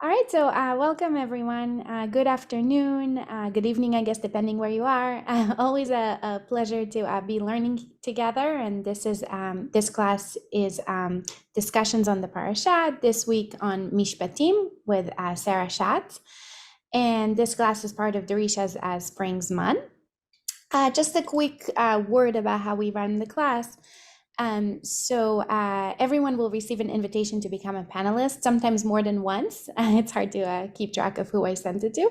All right, so welcome everyone. Good afternoon, good evening, I guess, depending where you are. Always a pleasure to be learning together. And this class is discussions on the Parashah. This week on Mishpatim with Sara Schatz. And this class is part of Darisha's Spring Zman. Just a quick word about how we run the class. Everyone will receive an invitation to become a panelist, sometimes more than once. It's hard to keep track of who I sent it to.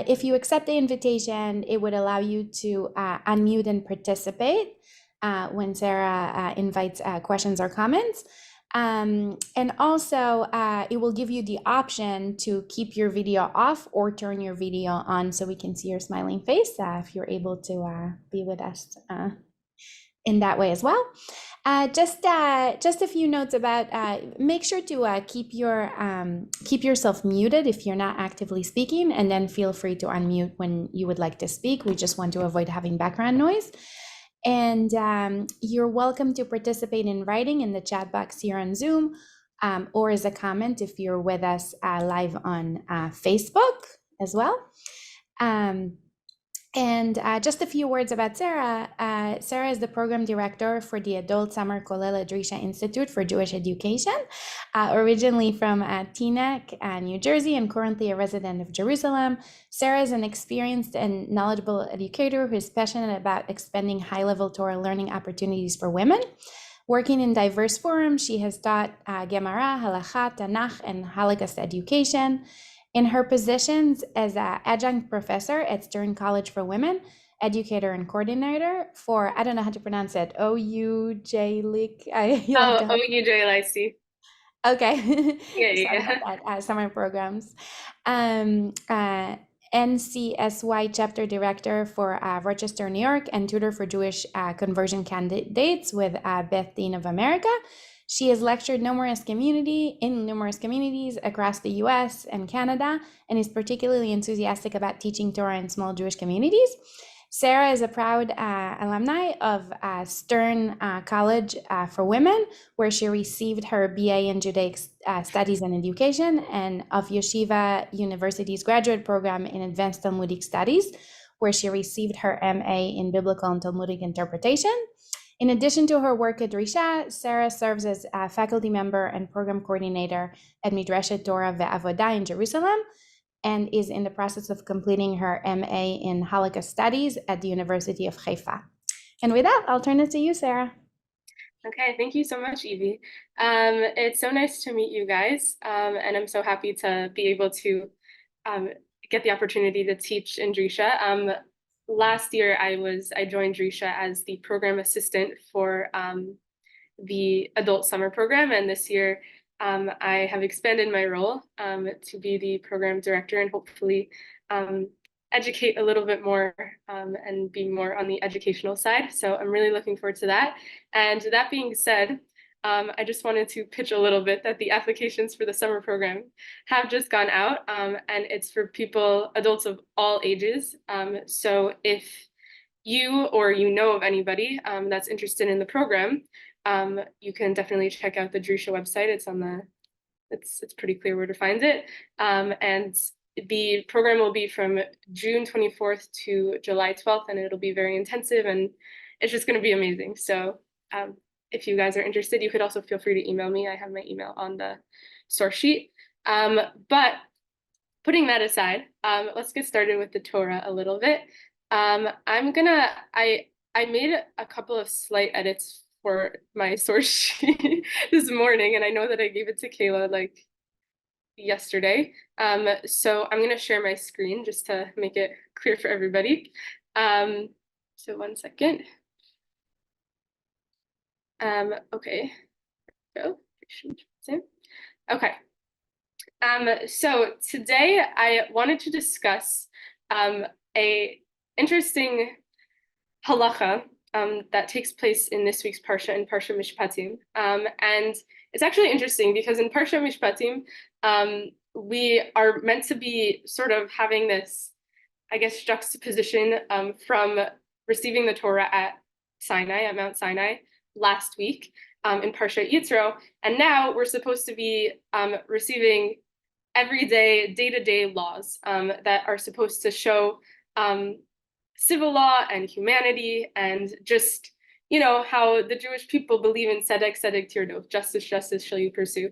If you accept the invitation, it would allow you to unmute and participate when Sarah invites questions or comments. And also, it will give you the option to keep your video off or turn your video on so we can see your smiling face if you're able to be with us in that way as well. Just a few notes about make sure to keep yourself muted if you're not actively speaking, and then feel free to unmute when you would like to speak. We just want to avoid having background noise. And you're welcome to participate in writing in the chat box here on Zoom, or as a comment if you're with us live on Facebook as well. Just a few words about Sarah. Sarah is the program director for the Adult Summer Kollel Drisha Institute for Jewish Education, originally from Teaneck, New Jersey, and currently a resident of Jerusalem. Sarah is an experienced and knowledgeable educator who is passionate about expanding high-level Torah learning opportunities for women. Working in diverse forums, she has taught Gemara, Halakha, Tanakh, and Holocaust education. In her positions as an adjunct professor at Stern College for Women, educator and coordinator for, I don't know how to pronounce it, OUJ-LIC. OUJLIC. Okay. Yeah, Sorry yeah. about that. Summer programs. NCSY chapter director for Rochester, New York, and tutor for Jewish conversion candidates with Beth Dean of America. She has lectured in numerous communities across the US and Canada, and is particularly enthusiastic about teaching Torah in small Jewish communities. Sarah is a proud alumni of Stern College for Women, where she received her BA in Judaic Studies and Education, and of Yeshiva University's graduate program in Advanced Talmudic Studies, where she received her MA in Biblical and Talmudic Interpretation. In addition to her work at Darisha, Sarah serves as a faculty member and program coordinator at Midrashet Torah Ve'avodah in Jerusalem, and is in the process of completing her MA in Holocaust Studies at the University of Haifa. And with that, I'll turn it to you, Sarah. Okay, thank you so much, Evie. It's so nice to meet you guys, and I'm so happy to be able to get the opportunity to teach in Drisha. Last year, I joined Drisha as the program assistant for the adult summer program, and this year I have expanded my role to be the program director and hopefully educate a little bit more and be more on the educational side. So I'm really looking forward to that. And that being said, I just wanted to pitch a little bit that the applications for the summer program have just gone out, and it's for adults of all ages. So if you or you know of anybody that's interested in the program, you can definitely check out the Drisha website. It's pretty clear where to find it. And the program will be from June 24th to July 12th, and it'll be very intensive, and it's just going to be amazing. So if you guys are interested, you could also feel free to email me. I have my email on the source sheet. But putting that aside, let's get started with the Torah a little bit. I made a couple of slight edits for my source sheet this morning, and I know that I gave it to Kayla like yesterday. So I'm gonna share my screen just to make it clear for everybody. So 1 second. Okay. Go. Okay. So today I wanted to discuss a interesting halacha that takes place in this week's Parsha, in Parsha Mishpatim. And it's actually interesting because in Parsha Mishpatim, we are meant to be sort of having this, I guess, juxtaposition from receiving the Torah at Mount Sinai last week in Parsha Yitro. And now we're supposed to be receiving everyday, day-to-day laws that are supposed to show civil law and humanity and just, how the Jewish people believe in tzedek, tzedek tirdof, justice, justice shall you pursue.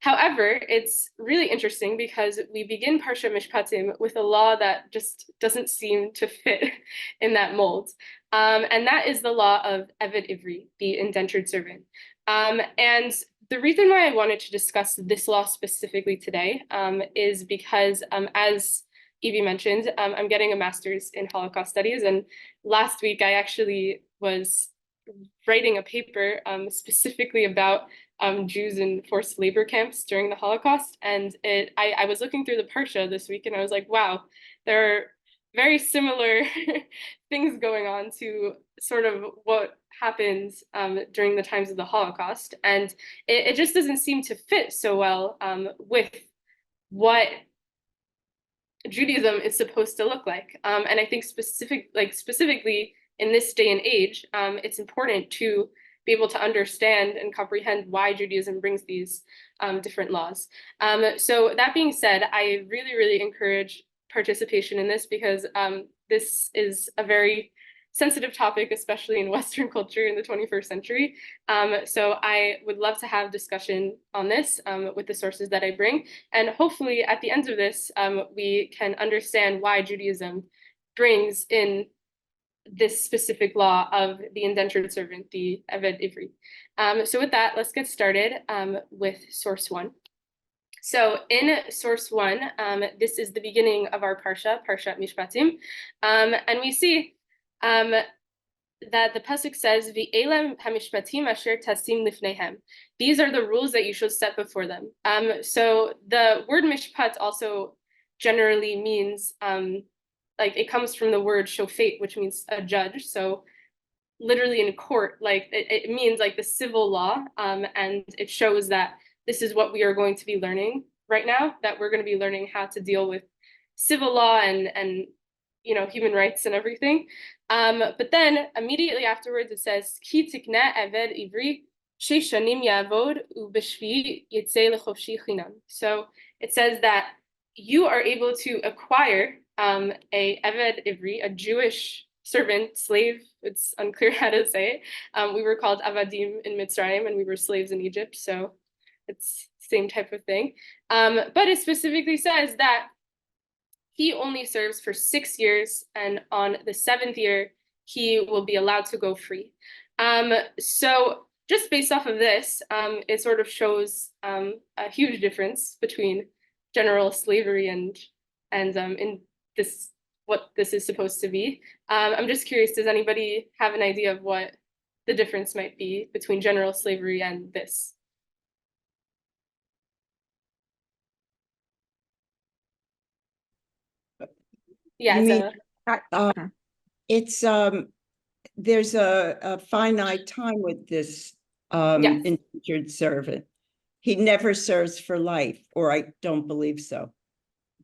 However, it's really interesting because we begin Parsha Mishpatim with a law that just doesn't seem to fit in that mold. And that is the law of Eved Ivri, the indentured servant. And the reason why I wanted to discuss this law specifically today is because, as Evie mentioned, I'm getting a master's in Holocaust studies. And last week, I actually was writing a paper specifically about Jews in forced labor camps during the Holocaust. And I was looking through the Parsha this week and I was like, wow, there are very similar things going on to sort of what happens during the times of the Holocaust. And it just doesn't seem to fit so well with what Judaism is supposed to look like. And I think specifically in this day and age, it's important to be able to understand and comprehend why Judaism brings these different laws. So that being said, I really, really encourage participation in this because this is a very sensitive topic, especially in Western culture in the 21st century. So I would love to have discussion on this with the sources that I bring. And hopefully at the end of this, we can understand why Judaism brings in this specific law of the indentured servant, the Eved Ivri. So with that, let's get started with source one. So in source one, this is the beginning of our Parsha, Parshat Mishpatim. And we see that the pasuk says, "V'elem hamishpatim asher tasim lifnehem." These are the rules that you should set before them. So the word mishpat also generally means like it comes from the word shofet, which means a judge. So literally in court, like it means like the civil law, and it shows that this is what we are going to be learning right now. That we're going to be learning how to deal with civil law and human rights and everything. But then immediately afterwards it says, Ki tikne eved ivri shesh shanim yavod ubeshvi yitzei lechofshi chinam. So it says that you are able to acquire a eved ivri, a Jewish servant, slave. It's unclear how to say it. We were called avadim in Mitzrayim and we were slaves in Egypt. So it's the same type of thing. But it specifically says that he only serves for 6 years, and on the 7th year, he will be allowed to go free. So just based off of this, it sort of shows a huge difference between general slavery and in this what this is supposed to be. I'm just curious, does anybody have an idea of what the difference might be between general slavery and this? Yeah, You mean so it's there's a finite time with this yes. indentured servant. He never serves for life, or I don't believe so.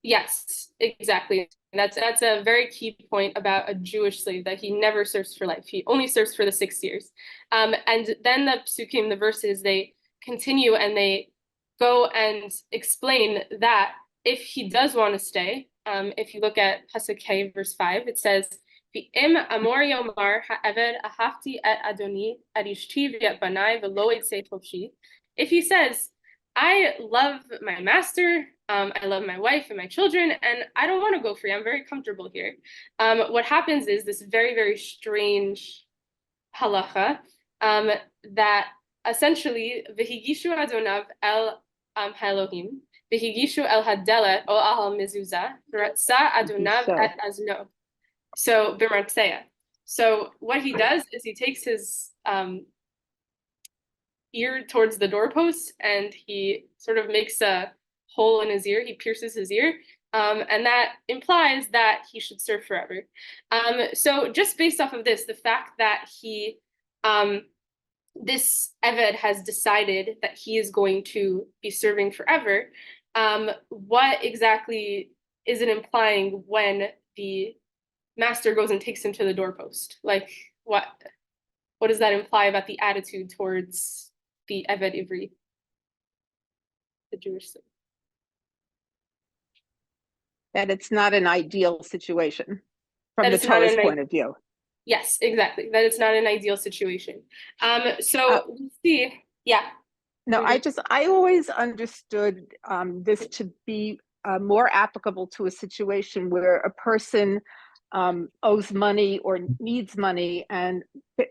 Yes, exactly. That's a very key point about a Jewish slave, that he never serves for life. He only serves for the 6 years. And then the psukim, the verses, they continue and they go and explain that if he does want to stay, if you look at Pasuk K, verse 5, it says, "V'im amor yomar ha'eved ahavti et adoni et ishti v'et banai v'lo etzei chofshi." If he says, I love my master, I love my wife and my children, and I don't want to go free. I'm very comfortable here. What happens is this very, very strange halacha that essentially v'higishu adonav el Elohim, v'higishu el hadelet o al mezuzah, v'ratza adonav et azno. So b'martseya. So what he does is he takes his ear towards the doorpost and he sort of makes a hole in his ear. He pierces his ear. And that implies that he should serve forever. So just based off of this, the fact that this Eved has decided that he is going to be serving forever, what exactly is it implying when the master goes and takes him to the doorpost? Like what does that imply about the attitude towards the Eved Ivri, the Jewish slave? that it's not an ideal situation from That the it's not Torah's an point of view. Yes, exactly. That it's not an ideal situation. So we see, yeah. No, I always understood this to be more applicable to a situation where a person owes money or needs money and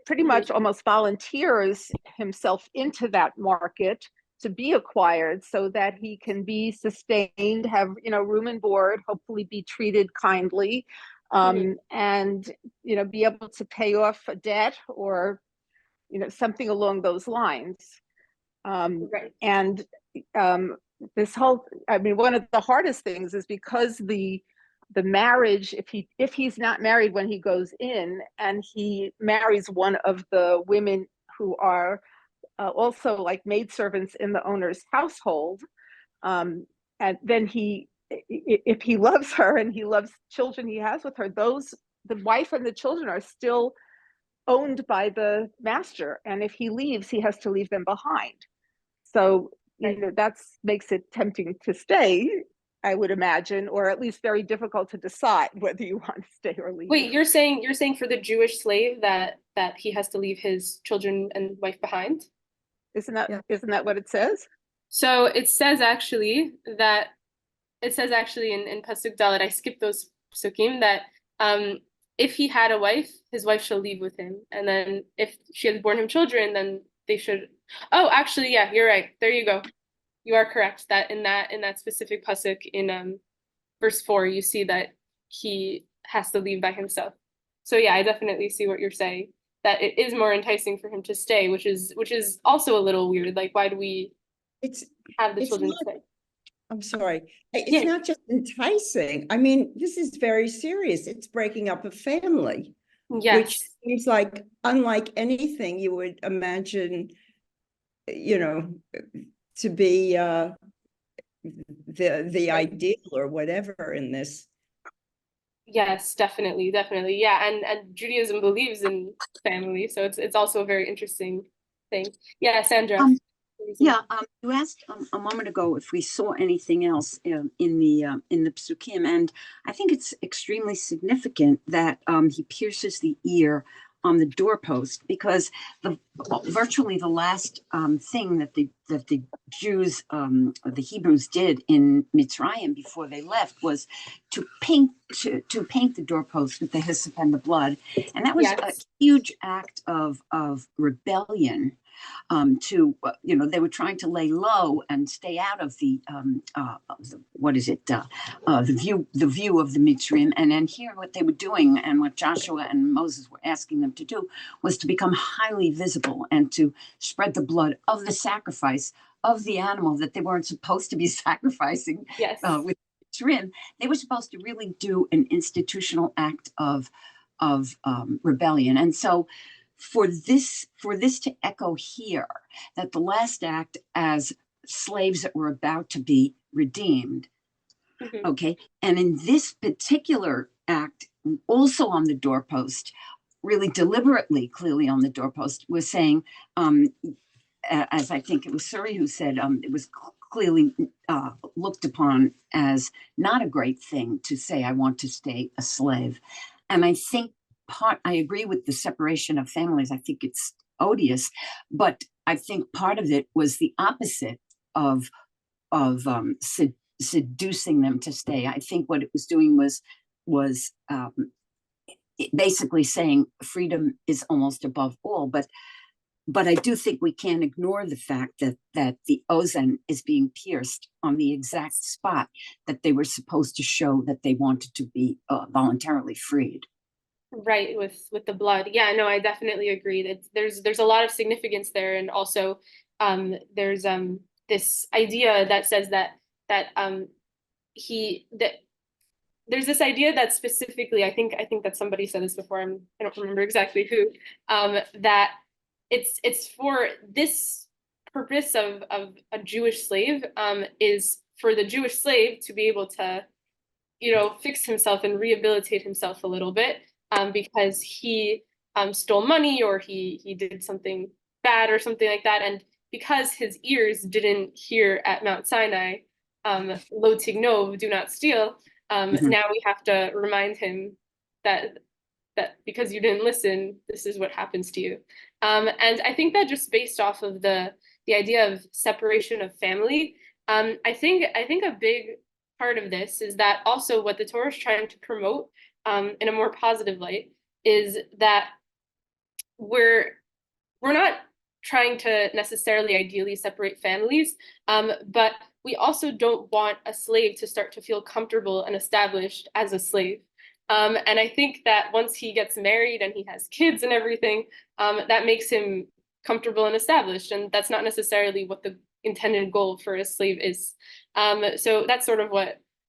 pretty much almost volunteers himself into that market to be acquired so that he can be sustained, have, you know, room and board, hopefully be treated kindly, and, you know, be able to pay off a debt or, you know, something along those lines. Right. And this whole, I mean, one of the hardest things is because the marriage, if he's not married when he goes in and he marries one of the women who are also like maidservants in the owner's household, and then if he loves her and he loves children he has with her, the wife and the children are still owned by the master, and if he leaves, he has to leave them behind. So, you know, that makes it tempting to stay, I would imagine, or at least very difficult to decide whether you want to stay or leave. Wait, you're saying for the Jewish slave that he has to leave his children and wife behind? Isn't that what it says? So it says actually in Pasuk Dalet, I skipped those psukim, that if he had a wife, his wife shall leave with him, and then if she has borne him children, then they should. Oh, actually, yeah, you're right. There you go. You are correct. That in that specific pasuk in verse 4, you see that he has to leave by himself. So yeah, I definitely see what you're saying. That it is more enticing for him to stay, which is also a little weird. Like, why do we have the children stay? I'm sorry. It's Yeah. not just enticing. I mean, this is very serious. It's breaking up a family, Yes. which seems like unlike anything you would imagine, you know, to be the ideal or whatever in this. Yes, definitely. Yeah, and Judaism believes in family, so it's also a very interesting thing. Yeah, Sandra. Yeah, you asked a moment ago if we saw anything else in the psukim, and I think it's extremely significant that he pierces the ear on the doorpost, because virtually the last thing that the Jews, the Hebrews did in Mitzrayim before they left was to paint the doorpost with the hyssop and the blood, and that was a huge act of rebellion. They were trying to lay low and stay out of the view of the Mitzrayim. And then here, what they were doing, and what Joshua and Moses were asking them to do, was to become highly visible and to spread the blood of the sacrifice of the animal that they weren't supposed to be sacrificing. Yes. With Mitzrayim, they were supposed to really do an institutional act of rebellion, and so. For this to echo here, that the last act as slaves that were about to be redeemed, okay, and in this particular act, also on the doorpost, really deliberately, clearly on the doorpost, was saying, as I think it was Suri who said, it was clearly looked upon as not a great thing to say, I want to stay a slave. And I think I agree with the separation of families. I think it's odious, but I think part of it was the opposite of seducing them to stay. I think what it was doing was basically saying freedom is almost above all. But I do think we can't ignore the fact that the ozen is being pierced on the exact spot that they were supposed to show that they wanted to be voluntarily freed. Right, with the blood. Yeah, no, I definitely agree that there's a lot of significance there, and also there's this idea that says that there's this idea that specifically, I think that somebody said this before, I don't remember exactly who, that it's for this purpose of a Jewish slave, is for the Jewish slave to be able to, fix himself and rehabilitate himself a little bit. Because he stole money, or he did something bad or something like that. And because his ears didn't hear at Mount Sinai, Lo tignov, do not steal, Now we have to remind him that because you didn't listen, this is what happens to you. And I think that just based off of the idea of separation of family, I think a big part of this is that also what the Torah is trying to promote in a more positive light is that we're not trying to necessarily ideally separate families, but we also don't want a slave to start to feel comfortable and established as a slave. And I think that once he gets married and he has kids and everything, that makes him comfortable and established. And that's not necessarily what the intended goal for a slave is. So that's sort of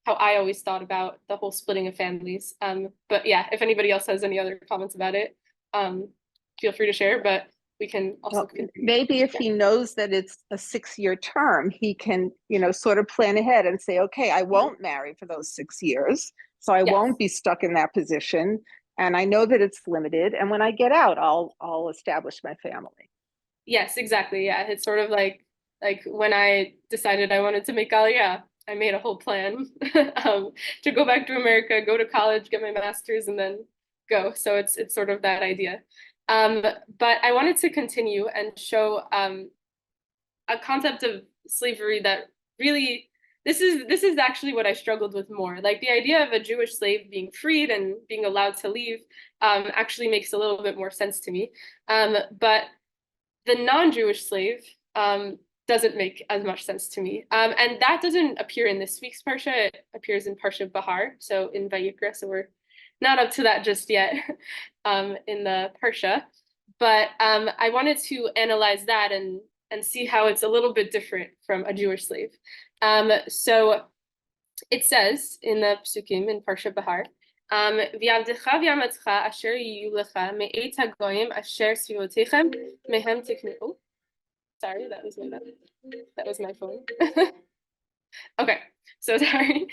how I always thought about the whole splitting of families. But yeah, if anybody else has any other comments about it, feel free to share, but we can also maybe if he knows that it's a 6-year term, he can, sort of plan ahead and say, okay, I won't marry for those 6 years. So I won't be stuck in that position. And I know that it's limited. And when I get out, I'll establish my family. Yes, exactly. Yeah. It's sort of like when I decided I wanted to make Aliyah, I made a whole plan to go back to America, go to college, get my master's, and then go. So it's sort of that idea. But I wanted to continue and show a concept of slavery that really, this is actually what I struggled with more. Like the idea of a Jewish slave being freed and being allowed to leave actually makes a little bit more sense to me. But the non-Jewish slave doesn't make as much sense to me. And that doesn't appear in this week's Parsha. It appears in Parsha Bahar, so in Vayikra, so we're not up to that just yet in the Parsha. But I wanted to analyze that and see how it's a little bit different from a Jewish slave. So it says in the Psukim in Parsha Bahar, V'yavdecha v'yamatcha asher yiyu lecha me'et hagoyim asher sivotechem mehem tiknu. Sorry, that was my phone. Okay, so sorry.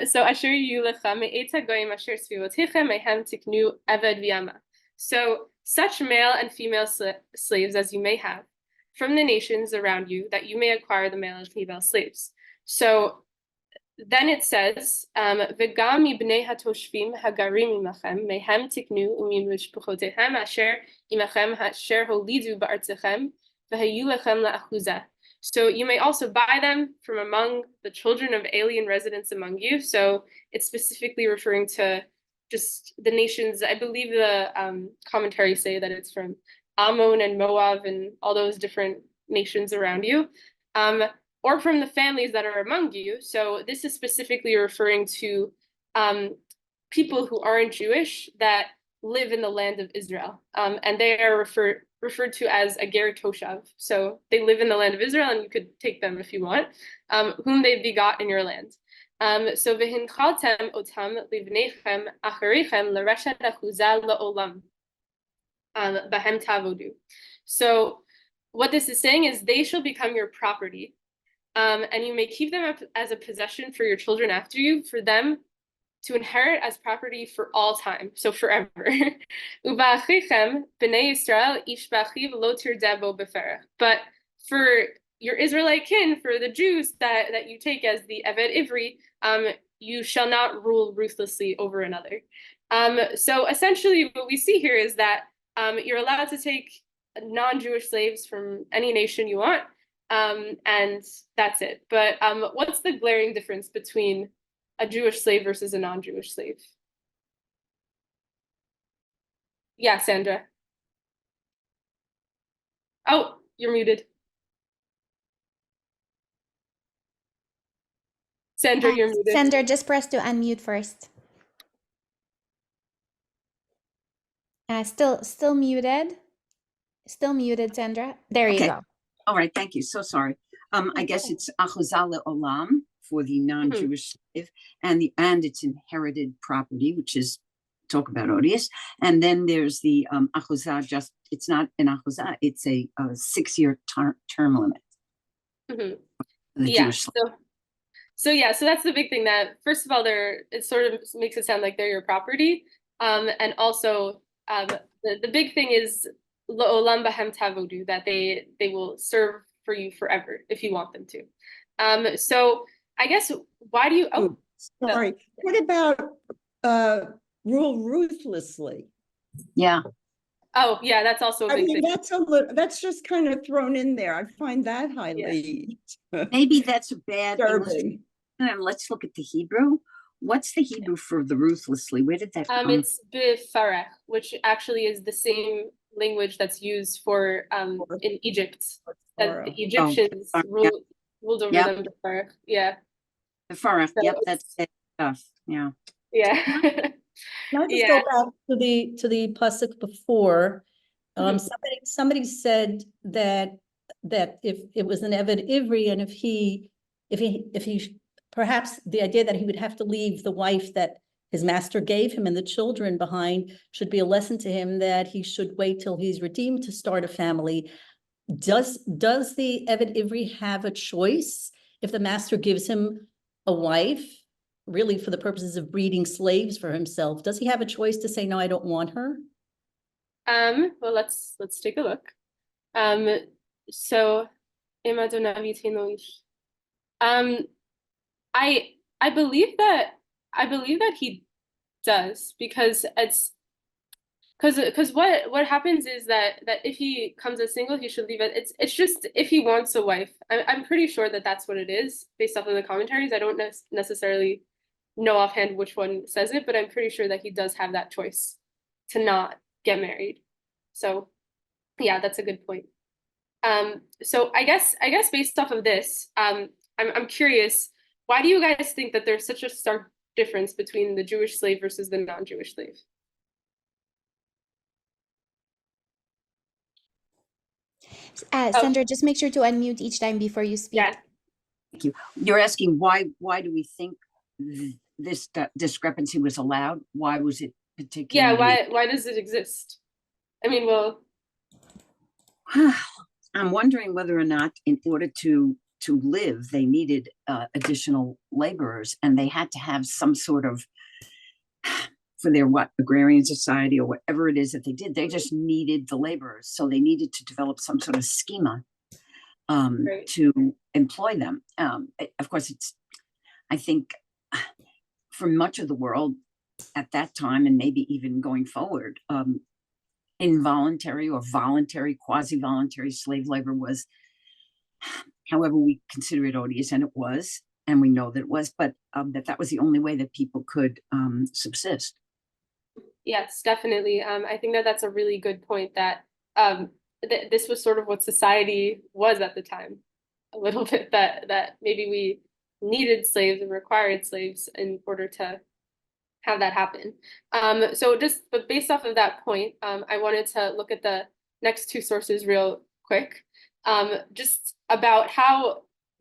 So asher yiyu lecha me'et hagoyim asher sivotechem mehem tiknu eved v'yama. So such male and female slaves as you may have from the nations around you, that you may acquire the male and female slaves. So then it says, "V'gam mibnei hatoshvim hagarim imachem mehem tiknu umimishpachotehem asher imachem asher holidu ba'artechem v'hayu lechem la'achuza." So you may also buy them from among the children of alien residents among you. So it's specifically referring to just the nations. I believe the commentaries say that it's from Ammon and Moab and all those different nations around you. Or from the families that are among you. So this is specifically referring to people who aren't Jewish that live in the land of Israel. And they are referred to as a ger toshav. So they live in the land of Israel, and you could take them if you want, whom they begot in your land. So v'hinchaltem otam livnechem acharechem l'reshet achuzah la'olam b'hem tavodu. So what this is saying is they shall become your property. And you may keep them up as a possession for your children after you, for them to inherit as property for all time, so forever. But for your Israelite kin, for the Jews that you take as the Eved Ivri, you shall not rule ruthlessly over another. So essentially what we see here is that you're allowed to take non-Jewish slaves from any nation you want, and that's it. But what's the glaring difference between a Jewish slave versus a non-Jewish slave? Yeah, Sandra. Oh, you're muted. Sandra, you're muted. Sandra, just press to unmute first. Still muted. Still muted, Sandra. There you go. All right, thank you. So sorry. I guess it's achuzah le'olam for the non-Jewish slave, and it's inherited property, which is talk about odious. And then there's the achuzah. It's not an achuzah; it's a 6-year term limit. Yeah. So that's the big thing. That first of all, it sort of makes it sound like they're your property, and also the big thing is L'olam b'hem tavodu, that they will serve for you forever if you want them to. So I guess why do you? Oh, Sorry, what about rule ruthlessly? Yeah. Oh, yeah, that's also a I big mean, thing. that's a little, that's just kind of thrown in there. I find that highly Maybe that's a bad English. disturbing. Let's look at the Hebrew. What's the Hebrew for the ruthlessly? Where did that come? It's bifarech, which actually is the same language that's used for in Egypt. That the Egyptians yeah. ruled over Yep. them bifarech. Yeah. The Farah. So Yep, it's- that's it stuff. Yeah. Yeah. Can I just Yeah. go back to the pasuk before? Mhm. Somebody said that if it was an Eved Ivri, and if he perhaps the idea that he would have to leave the wife that his master gave him and the children behind should be a lesson to him that he should wait till he's redeemed to start a family. Does the Eved Ivri have a choice if the master gives him a wife, really for the purposes of breeding slaves for himself? Does he have a choice to say, no, I don't want her? Well, let's take a look. So I believe that he does, because what happens is that if he comes as single, he should leave it. It's just if he wants a wife. I'm pretty sure that that's what it is based off of the commentaries. I don't necessarily know offhand which one says it, but I'm pretty sure that he does have that choice to not get married. So yeah, that's a good point. So I guess based off of this, I'm curious, why do you guys think that there's such a stark difference between the Jewish slave versus the non-Jewish slave? Sandra, just make sure to unmute each time before you speak. Yeah. Thank you. You're asking why do we think this discrepancy was allowed? Why was it particularly? Yeah, why does it exist? I mean, well, I'm wondering whether or not in order to live, they needed additional laborers, and they had to have some sort of, for their agrarian society or whatever it is that they did, they just needed the laborers. So they needed to develop some sort of schema right. to employ them. Of course, I think for much of the world at that time, and maybe even going forward, involuntary or voluntary, quasi-voluntary slave labor was, however we consider it, odious, and it was, and we know that it was, but that was the only way that people could subsist. Yes, definitely. I think that that's a really good point, that this was sort of what society was at the time, a little bit, that maybe we needed slaves and required slaves in order to have that happen. But based off of that point, I wanted to look at the next two sources real quick, just about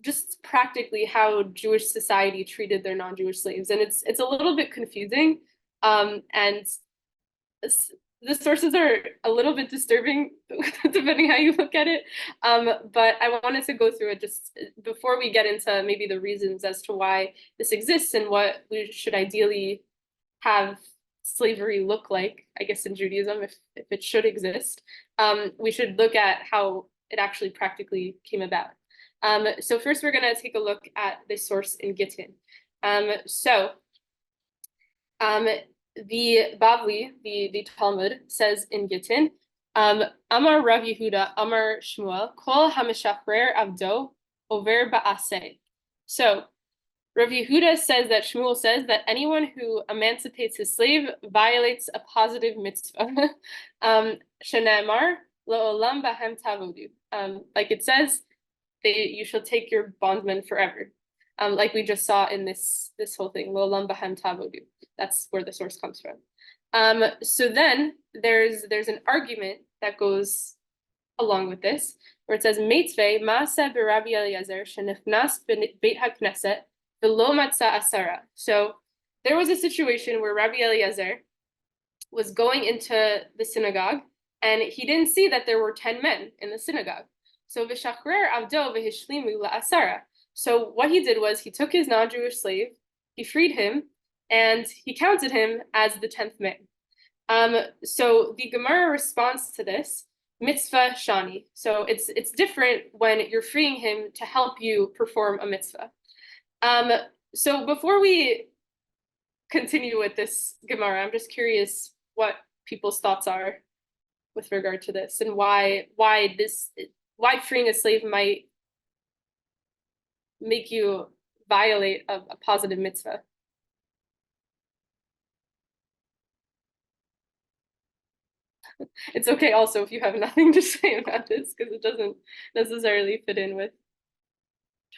just practically how Jewish society treated their non-Jewish slaves. And it's a little bit confusing, and the sources are a little bit disturbing depending how you look at it. But I wanted to go through it just before we get into maybe the reasons as to why this exists and what we should ideally have slavery look like, I guess, in Judaism, if it should exist. We should look at how it actually practically came about. So first we're going to take a look at this source in Gittin. The Bavli, the Talmud, says in Gittin, Amar Rav Yehuda, Amar Shmuel, Kol hamishachrer avdo over ba'aseh. So Rav Yehuda says that Shmuel says that anyone who emancipates his slave violates a positive mitzvah. Shenemar lo'olam bahem tavodu. Like it says, you shall take your bondman forever. Like we just saw in this whole thing, lo'olam bahem tavodu. That's where the source comes from. So then there's an argument that goes along with this, where it says, Meitzvei ma'aseh b'Rabbi Eliezer shenichnas beit hakneset v'lo matzah asara. So there was a situation where Rabbi Eliezer was going into the synagogue, and he didn't see that there were 10 men in the synagogue. So v'shachrer avdo v'hishlimu la'asara. So what he did was he took his non-Jewish slave, he freed him, and he counted him as the 10th man. So the Gemara responds to this, mitzvah shani. So it's different when you're freeing him to help you perform a mitzvah. So before we continue with this Gemara, I'm just curious what people's thoughts are with regard to this, and why freeing a slave might make you violate a positive mitzvah. It's okay also if you have nothing to say about this, because it doesn't necessarily fit in with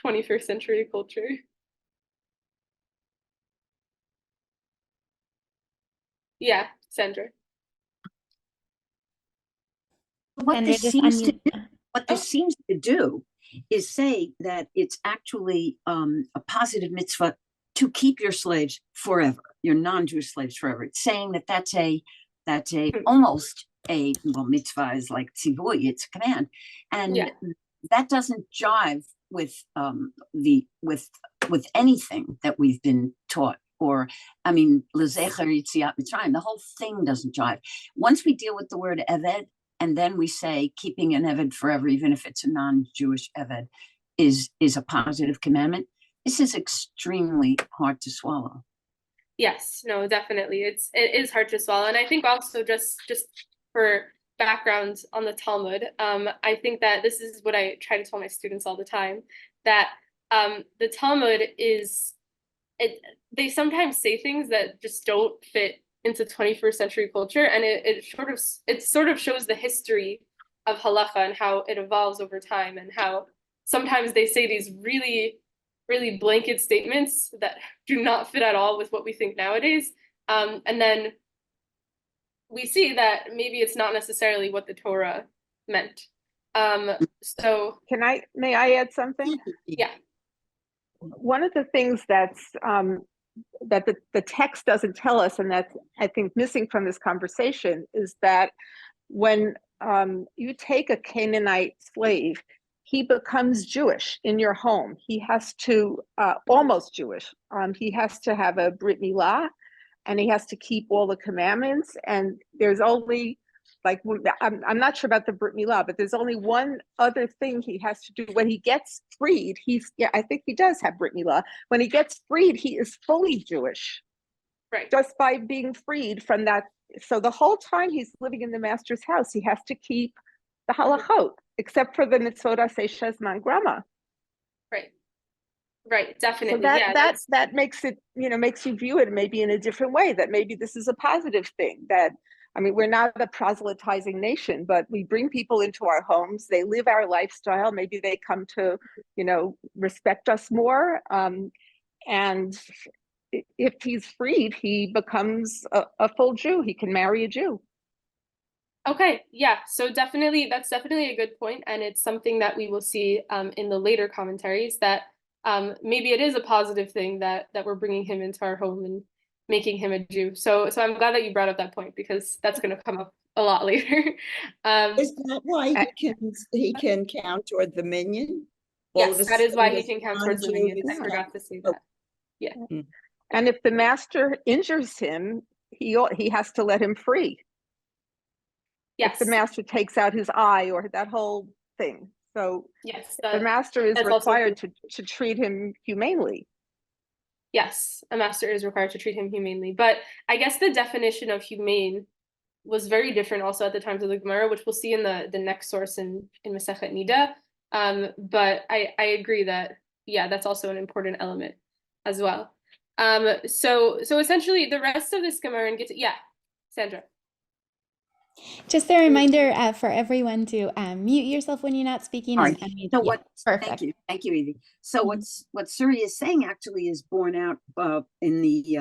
21st century culture. Yeah, Sandra. What Sandra, this just seems to unmute. do, what this seems to do is say that it's actually a positive mitzvah to keep your slaves forever, your non-Jewish slaves forever. It's saying that that's almost a, well, mitzvah is like tzivui, it's a command, and Yeah. that doesn't jive with with anything that we've been taught. Or, I mean, l'zecher yitziat Mitzrayim, the whole thing doesn't jive. Once we deal with the word eved, and then we say keeping an eved forever, even if it's a non-Jewish eved, is a positive commandment. This is extremely hard to swallow. Yes, no, definitely. It is hard to swallow. And I think also just for background on the Talmud, I think that this is what I try to tell my students all the time, that the Talmud is, they sometimes say things that just don't fit into 21st century culture, and it sort of shows the history of halacha and how it evolves over time, and how sometimes they say these really blanket statements that do not fit at all with what we think nowadays, and then we see that maybe it's not necessarily what the Torah meant. So May I add something? yeah. One of the things that's that the text doesn't tell us, and that's, I think, missing from this conversation, is that when you take a Canaanite slave, he becomes Jewish in your home. He has to, almost Jewish. He has to have a Brit Milah, and he has to keep all the commandments. And there's only, like, I'm not sure about the Brit Milah, but there's only one other thing he has to do. When he gets freed, I think he does have Brit Milah. When he gets freed, he is fully Jewish. Right. Just by being freed from that. So the whole time he's living in the master's house, he has to keep the halachot, except for the mitzvot aseh zman grama. Right, definitely. So that makes it, makes you view it maybe in a different way, that maybe this is a positive thing. That, I mean, we're not a proselytizing nation, but we bring people into our homes, they live our lifestyle, maybe they come to, respect us more. And if he's freed, he becomes a full Jew. He can marry a Jew. Okay, yeah, so that's definitely a good point, and it's something that we will see in the later commentaries, that maybe it is a positive thing that we're bringing him into our home and making him a Jew. So I'm glad that you brought up that point, because that's going to come up a lot later. Is that why he can count toward the minyan? Yes, that is why he can count towards the minyan. I Yeah. forgot to say that. Yeah. And if the master injures him, he has to let him free. Yes. If the master takes out his eye or that whole thing. So yes, the master is that's required to treat him humanely. Yes, a master is required to treat him humanely. But I guess the definition of humane was very different also at the times of the Gemara, which we'll see in the next source in Masechet Nida. But I agree that, yeah, that's also an important element as well. So essentially the rest of this Gemara, and yeah, Sandra. Just a reminder for everyone to mute yourself when you're not speaking. Right. And unmute. So Yeah, perfect. Thank you, Evie. So what Suri is saying actually is borne out in the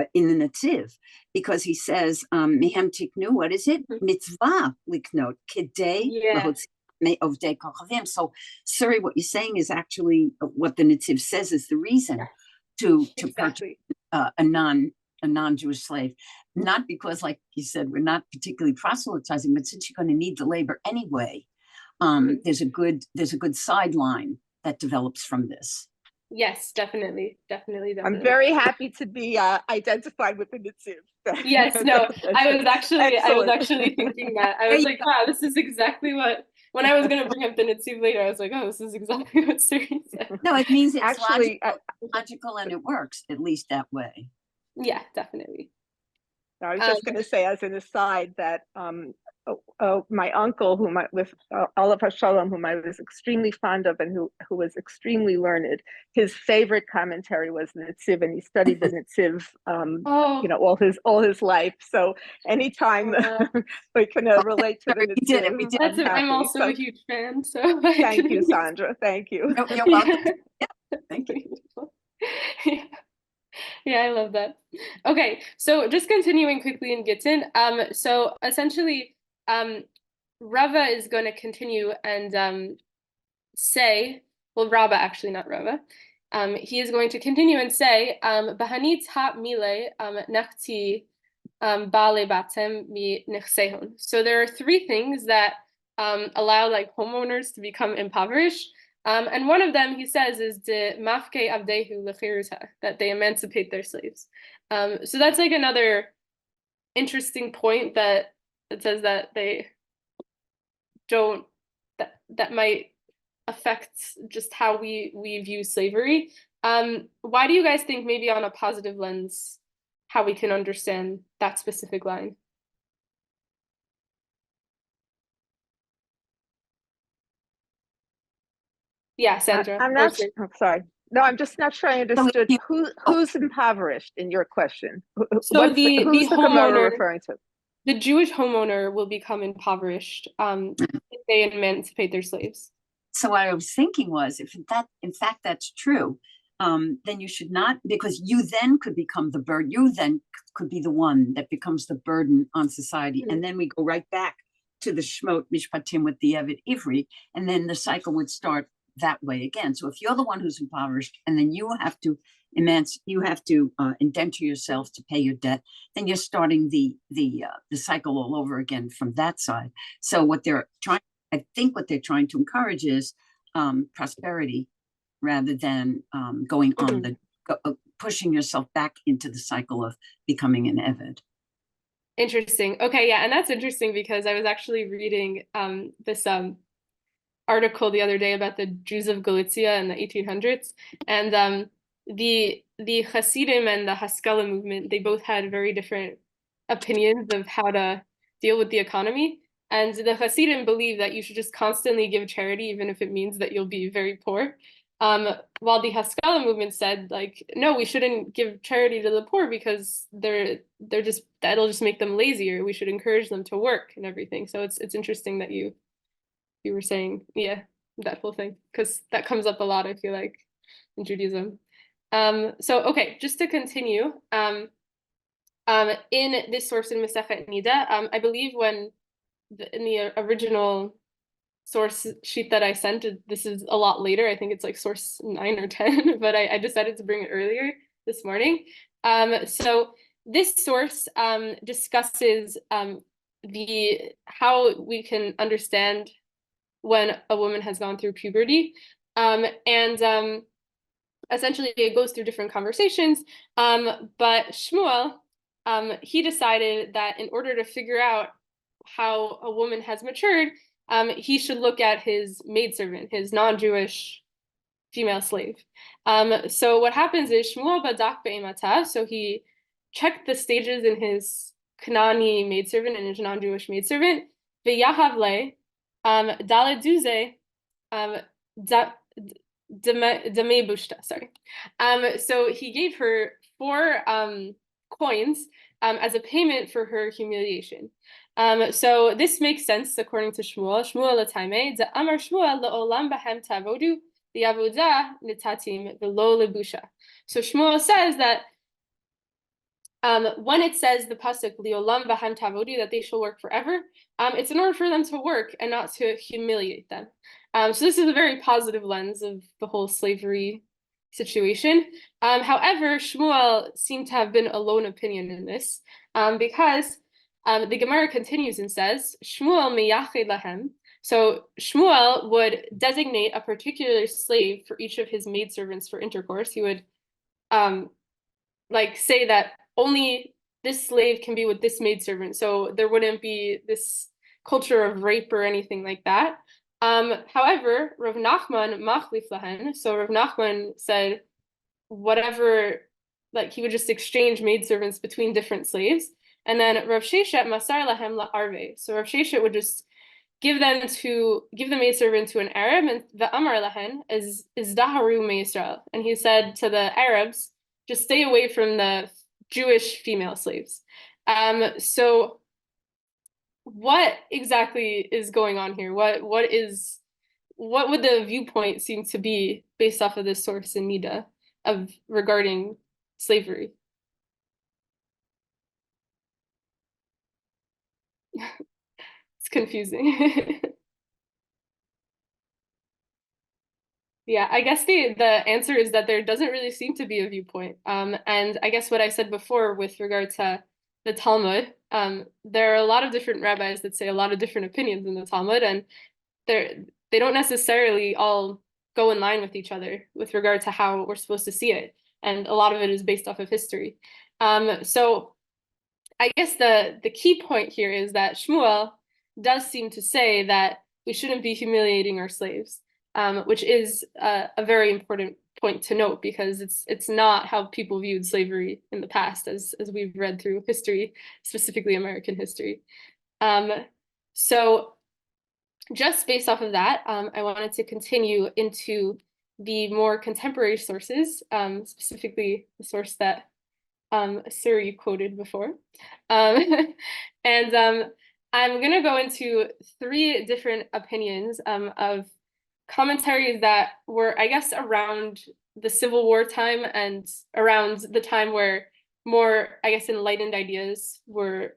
Netziv, because he says Mehem tiknu, what is it? Mitzvah liknot kedei ovdei kochavim. So Suri, what you're saying is actually what the Netziv says is the reason to purchase a non-Jewish slave, not because, like you said, we're not particularly proselytizing, but since you're going to need the labor anyway, there's a good sideline that develops from this. Yes, definitely. I'm very happy to be identified with the Netziv. Yes, no, I was actually thinking that. I was like, wow, this is exactly what when I was going to bring up the Netziv later, I was like, oh, this is exactly what Suri said. No, it means it's Actually, logical and it works, at least that way. Yeah, definitely. I was just going to say, as an aside, that my uncle, whom I with Olav Hashalom, whom I was extremely fond of, and who was extremely learned, his favorite commentary was the Netziv, and he studied the Netziv, Oh, all his life. So anytime we can relate to the We did it. We Netziv, did. that's I'm it. I'm happy. also So a huge fan. So I thank you, can- Sandra. Thank you. You're welcome. Thank you. Yeah. Yeah, I love that. Okay, so just continuing quickly in Gittin. So essentially, Rava is going to continue and say, well, Rabba actually, not Rava. He is going to continue and say, Bahanit ha mile nechti bale batem mi nechsehon. So there are three things that allow like homeowners to become impoverished. And one of them, he says, is the mafke avdehu lechiruta, that they emancipate their slaves. So that's like another interesting point that it says that they don't, that might affect just how we view slavery. Why do you guys think, maybe on a positive lens, how we can understand that specific line? Yeah, Sandra. I'm not. I'm sorry. No, I'm just not sure I understood you- who's impoverished in your question. So Who's the the Gemara homeowner, referring to? the Jewish homeowner will become impoverished if they emancipate their slaves. So what I was thinking was, if that, in fact, that's true, then you should not, because you then could become the burden. You then could be the one that becomes the burden on society. Mhm. And then we go right back to the Shmot Mishpatim with the Eved Ivri, and then the cycle would start that way again. So if you're the one who's impoverished, and then you have to indenture yourself to pay your debt, then you're starting the cycle all over again from that side. So what I think what they're trying to encourage is prosperity rather than going on pushing yourself back into the cycle of becoming an Eved. Interesting. Okay, yeah, and that's interesting because I was actually reading this article the other day about the Jews of Galicia in the 1800s, and the Hasidim and the Haskalah movement, they both had very different opinions of how to deal with the economy. And the Hasidim believe that you should just constantly give charity, even if it means that you'll be very poor. While the Haskalah movement said, like, no, we shouldn't give charity to the poor because that'll just make them lazier. We should encourage them to work and everything. So it's interesting that you were saying, yeah, that whole thing, because that comes up a lot, I feel like, in Judaism. So okay, just to continue, in this source in Masechet Nida, I believe in the original source sheet that I sent, this is a lot later. I think it's like source 9 or 10, but I decided to bring it earlier this morning. So this source discusses how we can understand when a woman has gone through puberty. And essentially it goes through different conversations. But Shmuel, he decided that in order to figure out how a woman has matured, he should look at his maidservant, his non-Jewish female slave. So what happens is Shmuel badak be'emata, so he checked the stages in his Kanani maidservant and his non-Jewish maidservant. Ve'yahav le, daleduze, Dame Bushta, sorry. So he gave her 4 coins as a payment for her humiliation. So this makes sense according to Shmuel. Shmuel Lataime, the Amar Shmuel le'olam bahem tavodu li'avodah nitatim v'lo lebusha. So Shmuel says that when it says the pasuk li'olam bahem tavodu, that they shall work forever, it's in order for them to work and not to humiliate them. So this is a very positive lens of the whole slavery situation. However, Shmuel seemed to have been a lone opinion in this, because the Gemara continues and says, Shmuel meyached lahem. So Shmuel would designate a particular slave for each of his maidservants for intercourse. He would like say that only this slave can be with this maidservant. So there wouldn't be this culture of rape or anything like that. However, Rav Nachman machlif lahen. So Rav Nachman said, whatever, like he would just exchange maidservants between different slaves. And then Rav Sheshet masar lahem la'arve. So Rav Sheshet would just give the maidservant to an Arab, and the Amar lahen is daharu me'Yisrael. And he said to the Arabs, just stay away from the Jewish female slaves. So what exactly is going on here? What would the viewpoint seem to be based off of this source in Nida of regarding slavery? It's confusing. Yeah, I guess the answer is that there doesn't really seem to be a viewpoint. And I guess what I said before with regard to the Talmud, there are a lot of different rabbis that say a lot of different opinions in the Talmud, and they don't necessarily all go in line with each other with regard to how we're supposed to see it. And a lot of it is based off of history. So I guess the key point here is that Shmuel does seem to say that we shouldn't be humiliating our slaves, which is a very important point to note, because it's not how people viewed slavery in the past, as we've read through history, specifically American history. So just based off of that, I wanted to continue into the more contemporary sources, specifically the source that Suri quoted before. And I'm going to go into 3 different opinions of commentaries that were, I guess, around the Civil War time and around the time where more, I guess, enlightened ideas were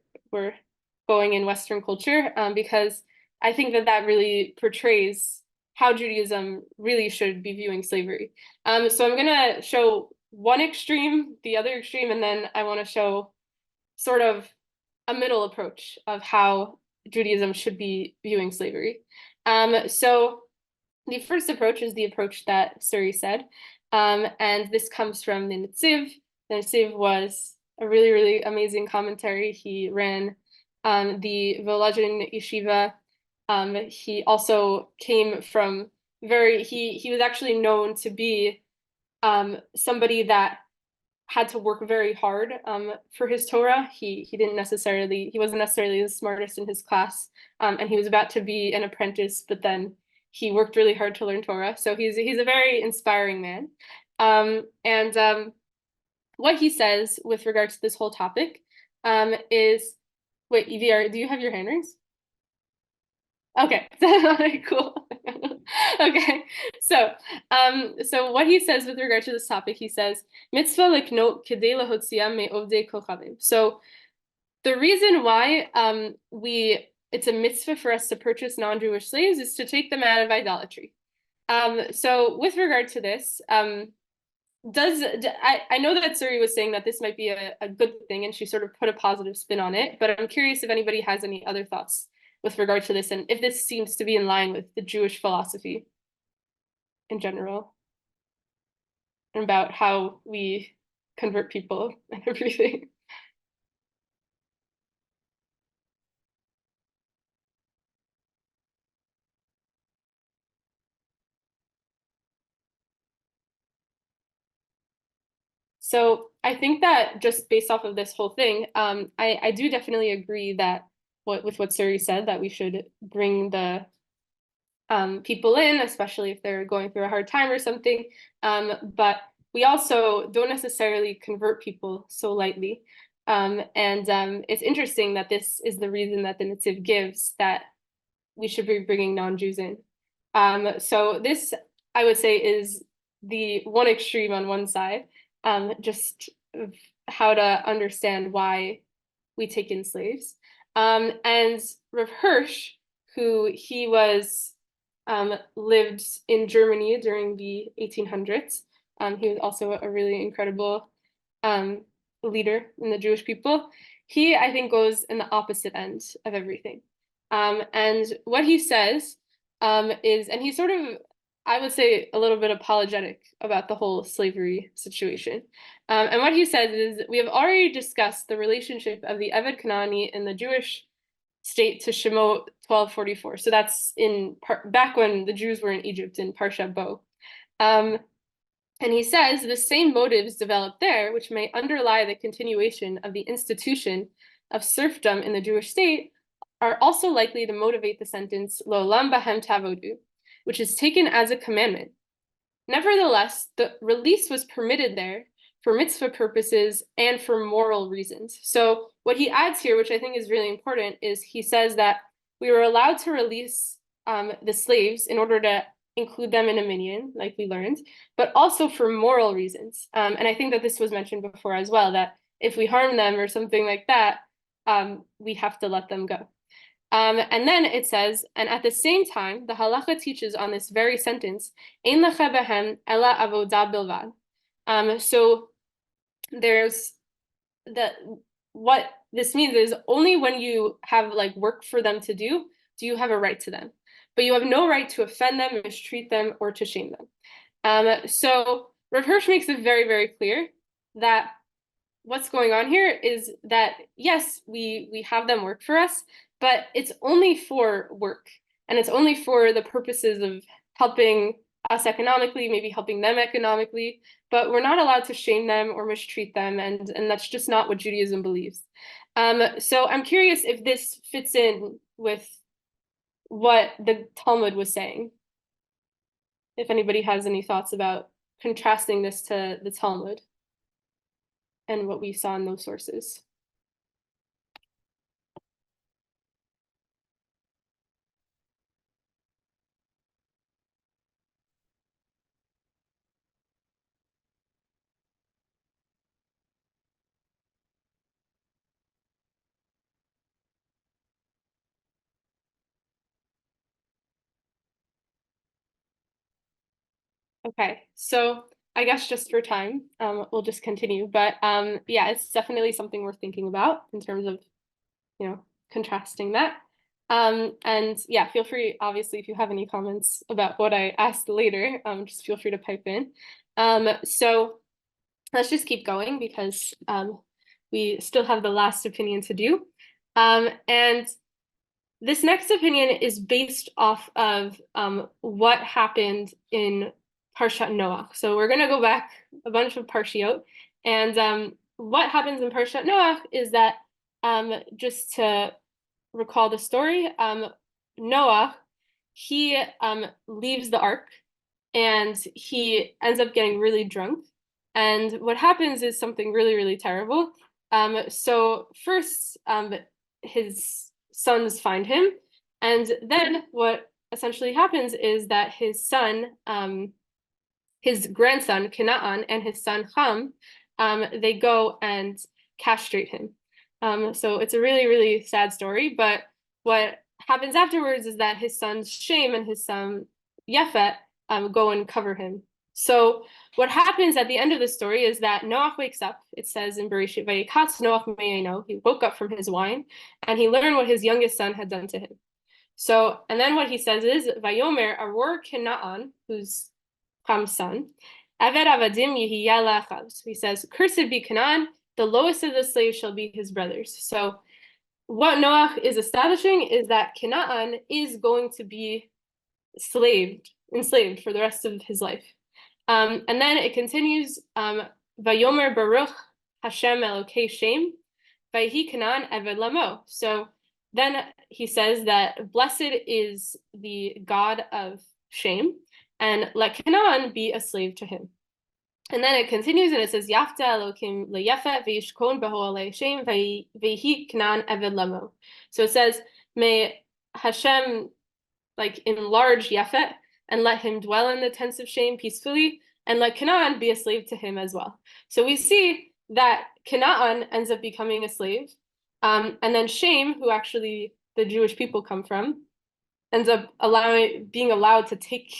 going in Western culture, because I think that really portrays how Judaism really should be viewing slavery. So I'm going to show one extreme, the other extreme, and then I want to show sort of a middle approach of how Judaism should be viewing slavery. So the first approach is the approach that Suri said, and this comes from the Netziv. The Netziv was a really, really amazing commentary. He ran the Volozhin Yeshiva. He also came from he was actually known to be somebody that had to work very hard for his Torah. He wasn't necessarily the smartest in his class, and he was about to be an apprentice, but then he worked really hard to learn Torah. So he's a very inspiring man. And what he says with regards to this whole topic is, wait, Evie, do you have your hand raised? Okay, cool. Okay, so what he says with regard to this topic, he says, mitzvah leknot kedei lahotzia me'ovdei kochavim. So the reason why it's a mitzvah for us to purchase non-Jewish slaves is to take them out of idolatry. So with regard to this, I know that Suri was saying that this might be a good thing, and she sort of put a positive spin on it, but I'm curious if anybody has any other thoughts with regard to this, and if this seems to be in line with the Jewish philosophy in general, and about how we convert people and everything. So I think that just based off of this whole thing, I do definitely agree that with what Suri said, that we should bring the people in, especially if they're going through a hard time or something. But we also don't necessarily convert people so lightly. And it's interesting that this is the reason that the Netziv gives, that we should be bringing non-Jews in. So this, I would say, is the one extreme on one side, just how to understand why we take in slaves. And Rav Hirsch, who he was lived in Germany during the 1800s. He was also a really incredible leader in the Jewish people. He, I think, goes in the opposite end of everything. And what he says is, and he's sort of, I would say, a little bit apologetic about the whole slavery situation. And what he says is, we have already discussed the relationship of the Eved Kanani in the Jewish state to Shemot 12:44. So that's back when the Jews were in Egypt in Parsha Bo. And he says the same motives developed there, which may underlie the continuation of the institution of serfdom in the Jewish state, are also likely to motivate the sentence Lo'olam bahem tavodu, which is taken as a commandment. Nevertheless, the release was permitted there for mitzvah purposes and for moral reasons. So what he adds here, which I think is really important, is he says that we were allowed to release the slaves in order to include them in a minyan, like we learned, but also for moral reasons. And I think that this was mentioned before as well, that if we harm them or something like that, we have to let them go. And then it says, and at the same time, the halacha teaches on this very sentence, Ein lecha behem ela avodah bilvad. So there's what this means is only when you have like work for them to do you have a right to them, but you have no right to offend them, mistreat them, or to shame them. So Rav Hirsch makes it very, very clear that what's going on here is that yes, we have them work for us, but it's only for work, and it's only for the purposes of helping us economically, maybe helping them economically, but we're not allowed to shame them or mistreat them, and that's just not what Judaism believes. So I'm curious if this fits in with what the Talmud was saying. If anybody has any thoughts about contrasting this to the Talmud and what we saw in those sources. Okay, so I guess just for time, we'll just continue. But yeah, it's definitely something worth thinking about in terms of, contrasting that. And yeah, feel free, obviously, if you have any comments about what I asked later, just feel free to pipe in. So let's just keep going because we still have the last opinion to do. And this next opinion is based off of what happened in Parshat Noach. So we're going to go back a bunch of Parshiot. And what happens in Parshat Noach is that, just to recall the story, Noach, he leaves the ark and he ends up getting really drunk. And what happens is something really, really terrible. So first, his sons find him. And then what essentially happens is that his son, his grandson, Canaan, and his son, Ham, they go and castrate him. So it's a really, really sad story. But what happens afterwards is that his sons, Shem and his son, Yefet, go and cover him. So what happens at the end of the story is that Noach wakes up. It says in Bereshit, Vayikatz Noach me'eino. He woke up from his wine, and he learned what his youngest son had done to him. So, and then what he says is, Vayomer aror Canaan, who's Ham's son, Aved avadim yihiyeh le'achav. So he says, cursed be Canaan, the lowest of the slaves shall be his brothers. So what Noach is establishing is that Canaan is going to be enslaved for the rest of his life. And then it continues, Vayomer Baruch Hashem Elokei Shem, Vayhi Canaan Eved Lamo. So then he says that blessed is the God of Shem, and let Canaan be a slave to him. And then it continues and it says, Yafta Elokim leyefet v'yishkon b'ho'alei Shem v'hi Canaan Eved Lamo. So it says, may Hashem enlarge Yefet and let him dwell in the tents of Shem peacefully, and let Canaan be a slave to him as well. So we see that Canaan ends up becoming a slave, and then Shem, who actually the Jewish people come from, ends up being allowed to take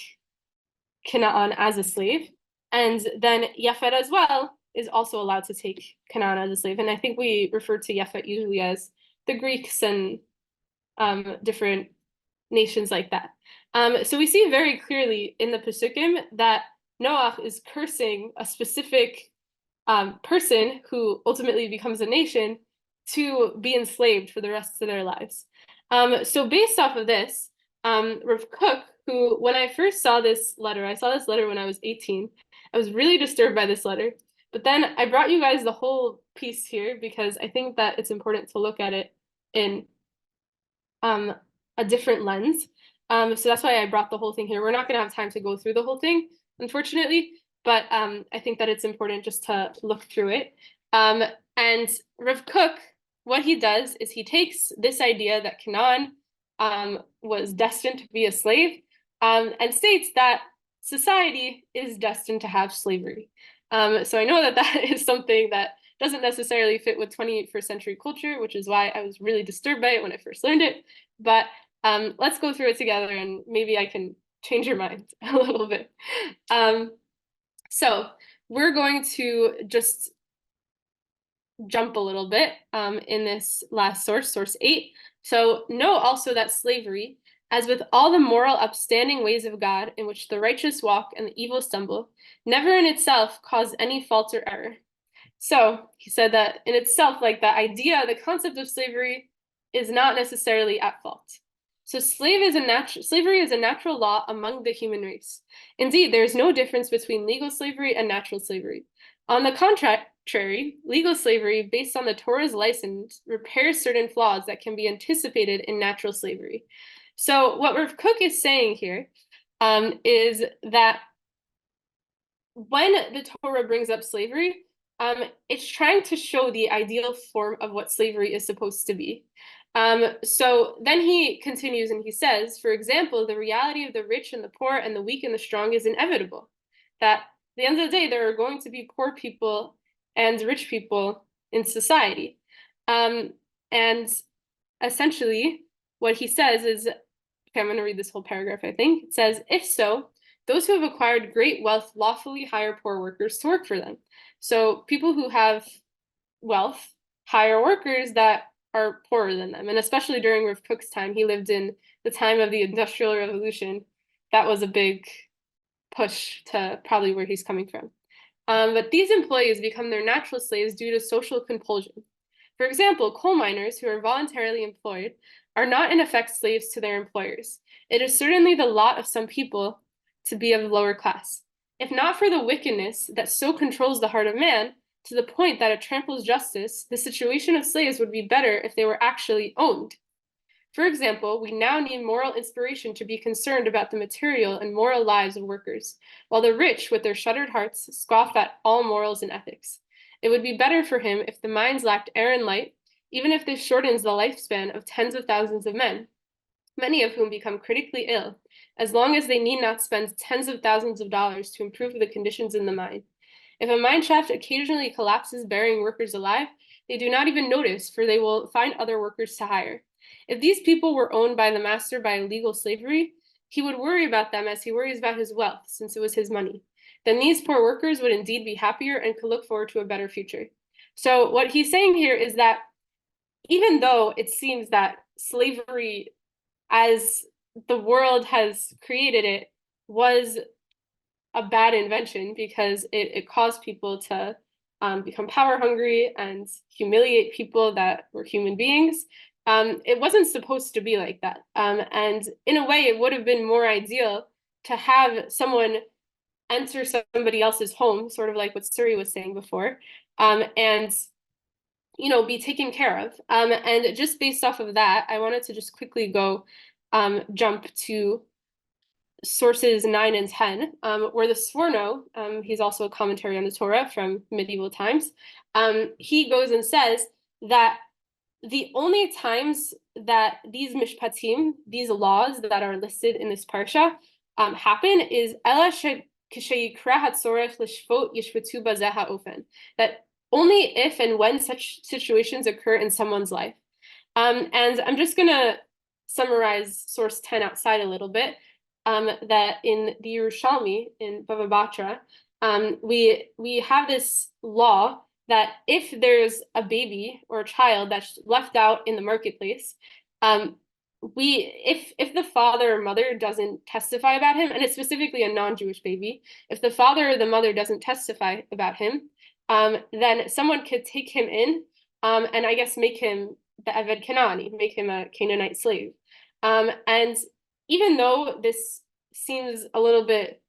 Canaan as a slave, and then Yefet as well is also allowed to take Canaan as a slave. And I think we refer to Yefet usually as the Greeks and different nations like that. So we see very clearly in the Pesukim that Noach is cursing a specific person who ultimately becomes a nation to be enslaved for the rest of their lives. So based off of this, Rav Kook, who, when I first saw this letter, I saw this letter when I was 18. I was really disturbed by this letter. But then I brought you guys the whole piece here because I think that it's important to look at it in a different lens. So that's why I brought the whole thing here. We're not going to have time to go through the whole thing, unfortunately, but I think that it's important just to look through it. And Rav Kook, what he does is he takes this idea that Canaan was destined to be a slave and states that society is destined to have slavery. So I know that that is something that doesn't necessarily fit with 21st century culture, which is why I was really disturbed by it when I first learned it. But let's go through it together and maybe I can change your mind a little bit. So we're going to just jump a little bit in this last source, source 8. So know also that slavery, as with all the moral upstanding ways of God in which the righteous walk and the evil stumble, never in itself cause any fault or error. So he said that in itself, like the idea, the concept of slavery is not necessarily at fault. So slavery is a natural law among the human race. Indeed, there is no difference between legal slavery and natural slavery. On the contrary, legal slavery, based on the Torah's license, repairs certain flaws that can be anticipated in natural slavery. So what Rav Kook is saying here is that when the Torah brings up slavery, it's trying to show the ideal form of what slavery is supposed to be. So then he continues and he says, for example, the reality of the rich and the poor and the weak and the strong is inevitable. That at the end of the day, there are going to be poor people and rich people in society. And essentially, what he says is, okay, I'm going to read this whole paragraph, I think. It says, if so, those who have acquired great wealth lawfully hire poor workers to work for them. So people who have wealth hire workers that are poorer than them. And especially during Rav Kook's time, he lived in the time of the Industrial Revolution. That was a big push to probably where he's coming from. But these employees become their natural slaves due to social compulsion. For example, coal miners who are voluntarily employed are not in effect slaves to their employers. It is certainly the lot of some people to be of lower class. If not for the wickedness that so controls the heart of man, to the point that it tramples justice, the situation of slaves would be better if they were actually owned. For example, we now need moral inspiration to be concerned about the material and moral lives of workers, while the rich, with their shuttered hearts, scoff at all morals and ethics. It would be better for him if the minds lacked air and light, even if this shortens the lifespan of tens of thousands of men, many of whom become critically ill, as long as they need not spend tens of thousands of dollars to improve the conditions in the mine. If a mine shaft occasionally collapses, burying workers alive, they do not even notice, for they will find other workers to hire. If these people were owned by the master by illegal slavery, he would worry about them as he worries about his wealth, since it was his money. Then these poor workers would indeed be happier and could look forward to a better future. So what he's saying here is that even though it seems that slavery, as the world has created it, was a bad invention because it caused people to become power hungry and humiliate people that were human beings. It wasn't supposed to be like that. And in a way, it would have been more ideal to have someone enter somebody else's home, sort of like what Suri was saying before, and be taken care of. And just based off of that, I wanted to just quickly go jump to sources 9 and 10, where the Sforno, he's also a commentary on the Torah from medieval times, he goes and says that the only times that these Mishpatim, these laws that are listed in this Parashah, happen is that only if and when such situations occur in someone's life. And I'm just going to summarize source 10 outside a little bit, that in the Yerushalmi, in Bava Batra, we have this law that if there's a baby or a child that's left out in the marketplace, if the father or mother doesn't testify about him, and it's specifically a non-Jewish baby, if the father or the mother doesn't testify about him, then someone could take him in, and I guess make him the Eved Kanani, make him a Canaanite slave. And even though this seems a little bit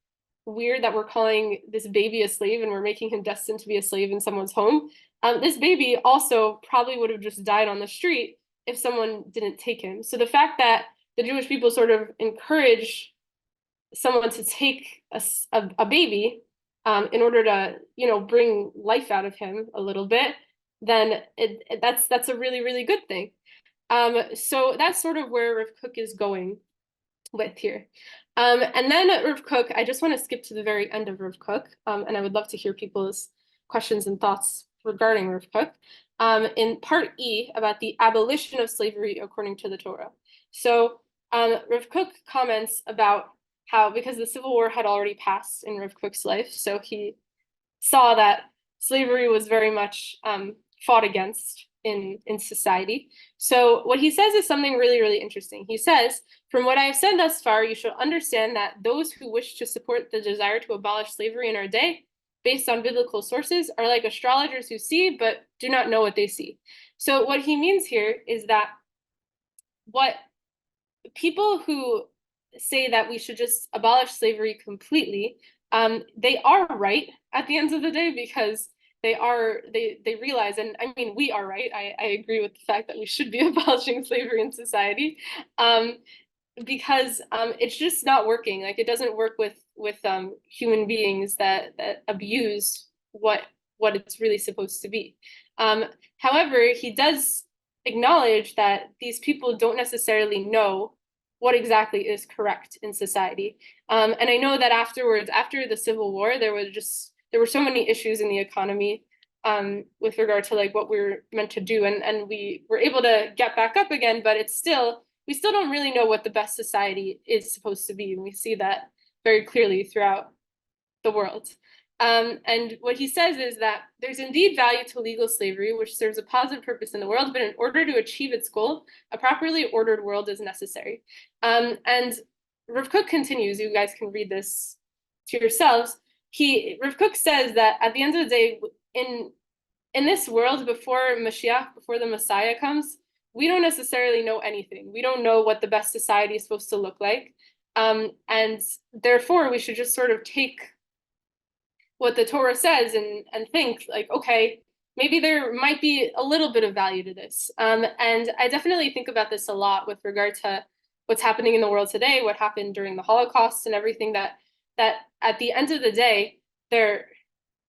weird that we're calling this baby a slave and we're making him destined to be a slave in someone's home, this baby also probably would have just died on the street if someone didn't take him. So the fact that the Jewish people sort of encourage someone to take a baby in order to, you know, bring life out of him a little bit, then that's a really, really good thing. So that's sort of where Rav Kook is going with here. And then Rav Kook, I just want to skip to the very end of Rav Kook, and I would love to hear people's questions and thoughts regarding Rav Kook, in part E about the abolition of slavery according to the Torah. So Rav Kook comments about how, because the Civil War had already passed in Rav Kook's life, so he saw that slavery was very much fought against in society. So what he says is something really, really interesting. He says, "From what I have said thus far, you should understand that those who wish to support the desire to abolish slavery in our day, based on biblical sources, are like astrologers who see but do not know what they see." So what he means here is that what people who say that we should just abolish slavery completely, they are right at the end of the day, because they realize, and I mean, we are right. I agree with the fact that we should be abolishing slavery in society, because it's just not working. Like, it doesn't work with human beings that abuse what it's really supposed to be. However, he does acknowledge that these people don't necessarily know what exactly is correct in society. And I know that afterwards, after the Civil War, there were so many issues in the economy with regard to like what we were meant to do, and we were able to get back up again, but we still don't really know what the best society is supposed to be, and we see that very clearly throughout the world. And what he says is that there's indeed value to legal slavery, which serves a positive purpose in the world, but in order to achieve its goal, a properly ordered world is necessary. And Rav Kook continues, you guys can read this to yourselves. Rav Kook says that at the end of the day, in this world, before Mashiach, before the Messiah comes, we don't necessarily know anything. We don't know what the best society is supposed to look like. And therefore, we should just sort of take what the Torah says and think like, okay, maybe there might be a little bit of value to this. And I definitely think about this a lot with regard to what's happening in the world today, what happened during the Holocaust and everything, that at the end of the day, there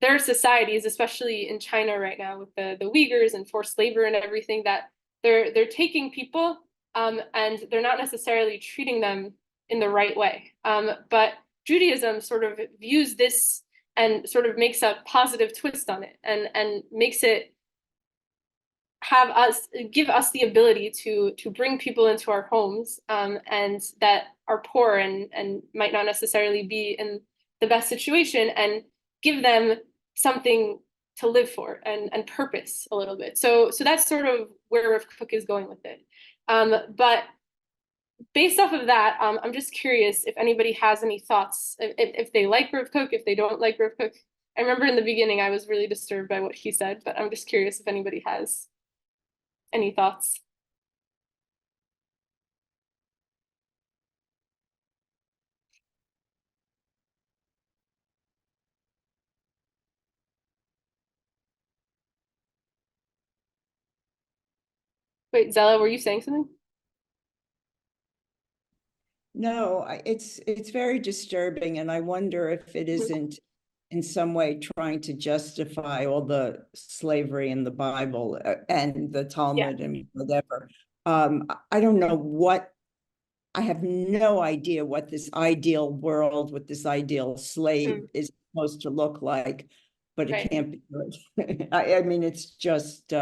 are societies, especially in China right now with the Uyghurs and forced labor and everything, that they're taking people and they're not necessarily treating them in the right way. But Judaism sort of views this and sort of makes a positive twist on it, and makes it give us the ability to bring people into our homes, and that are poor and might not necessarily be in the best situation, and give them something to live for and purpose a little bit. So that's sort of where Rav Kook is going with it. But based off of that, I'm just curious if anybody has any thoughts, if they like Rav Kook, if they don't like Rav Kook. I remember in the beginning I was really disturbed by what he said, but I'm just curious if anybody has any thoughts. Wait, Zella, were you saying something? No, it's very disturbing, and I wonder if it isn't in some way trying to justify all the slavery in the Bible and the Talmud and whatever. I don't know I have no idea what this ideal world with this ideal slave is supposed to look like, but it can't be good. I mean, it's just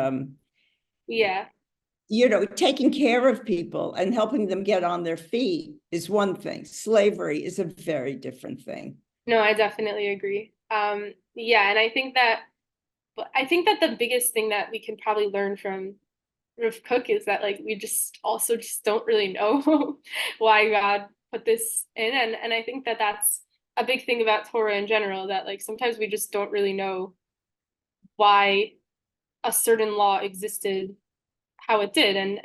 taking care of people and helping them get on their feet is one thing. Slavery is a very different thing. No, I definitely agree. And I think that the biggest thing that we can probably learn from Rav Kook is that, like, we just don't really know why God put this in, and I think that that's a big thing about Torah in general, that like sometimes we just don't really know why a certain law existed how it did. And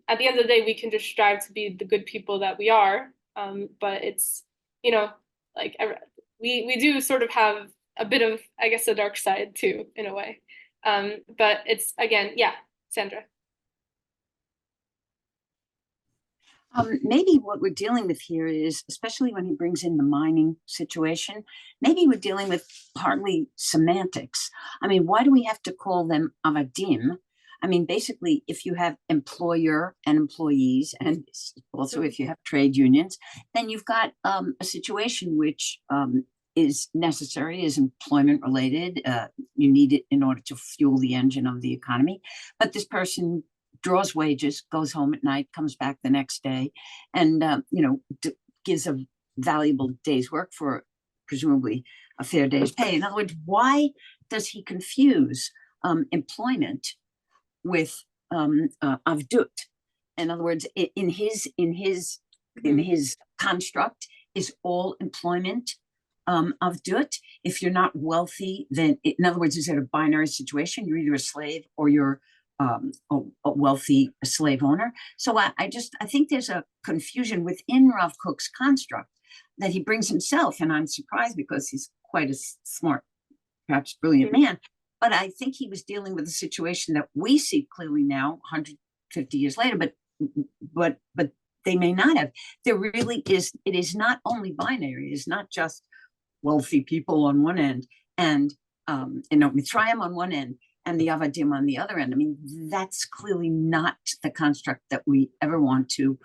at the end of the day, we can just strive to be the good people that we are. But it's, you know, like we do sort of have a bit of, I guess, a dark side too, in a way. But it's, again, yeah, Sandra. Maybe what we're dealing with here is, especially when he brings in the mining situation, maybe we're dealing with partly semantics. I mean, why do we have to call them avadim? I mean, basically, if you have employer and employees, and also if you have trade unions, then you've got a situation which is necessary, is employment related. You need it in order to fuel the engine of the economy. But this person draws wages, goes home at night, comes back the next day, and gives a valuable day's work for presumably a fair day's pay. In other words, why does he confuse employment with avdut? In other words, in his construct, is all employment avdut? If you're not wealthy, then in other words, is it a binary situation? You're either a slave or you're a wealthy slave owner. So I think there's a confusion within Rav Kook's construct that he brings himself, and I'm surprised because he's quite a smart, perhaps brilliant man. But I think he was dealing with a situation that we see clearly now, 150 years later. But they may not have. There really is. It is not only binary. It is not just wealthy people on one end and Mitzrayim on one end and the Avadim on the other end. I mean, that's clearly not the construct that we ever want to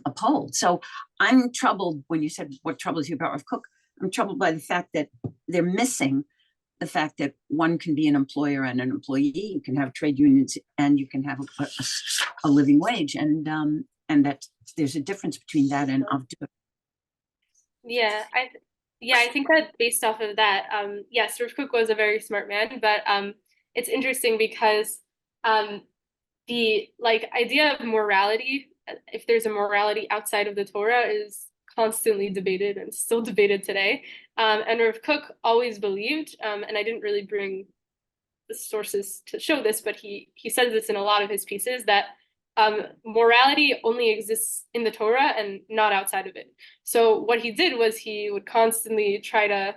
uphold. So I'm troubled when you said what troubles you about Rav Kook. I'm troubled by the fact that they're missing the fact that one can be an employer and an employee. You can have trade unions and you can have a living wage, and that there's a difference between that and avdut. Yeah, I think that based off of that, yes, Rav Kook was a very smart man, but it's interesting because the idea of morality, if there's a morality outside of the Torah, is constantly debated and still debated today. And Rav Kook always believed, and I didn't really bring the sources to show this, but he says this in a lot of his pieces, that morality only exists in the Torah and not outside of it. So what he did was he would constantly try to